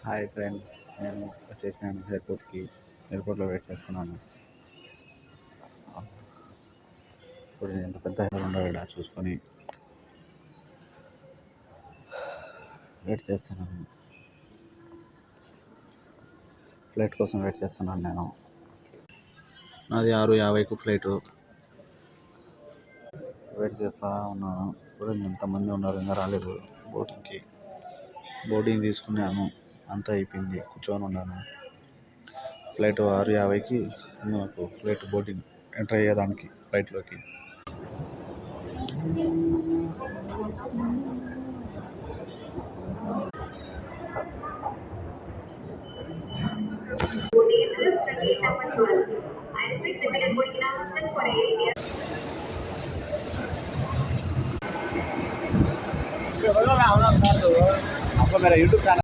Hi friends, నేను వచ్చేసాను ఎయిర్పోర్ట్లో వెయిట్ చేస్తున్నాను. ఇప్పుడు నేను ఎంత పెద్ద ఉండవు ఇక్కడ చూసుకొని వెయిట్ చేస్తున్నాను. ఫ్లైట్ కోసం వెయిట్ చేస్తున్నాను. నేను నాది 6:50కు ఫ్లైటు. వెయిట్ చేస్తూ ఉన్నాను. ఇప్పుడు ఎంతమంది ఉన్నారు, ఇంకా రాలేదు. బోర్డింగ్ తీసుకున్నాను, అంతా అయిపోయింది. కూర్చొని ఉన్నాను. ఫ్లైట్ 6:50కి నాకు ఫ్లైట్ బోర్డింగ్ ఎంటర్ అయ్యేదానికి ఫ్లైట్లోకి. आपको मेरा यूट्यूब चैनल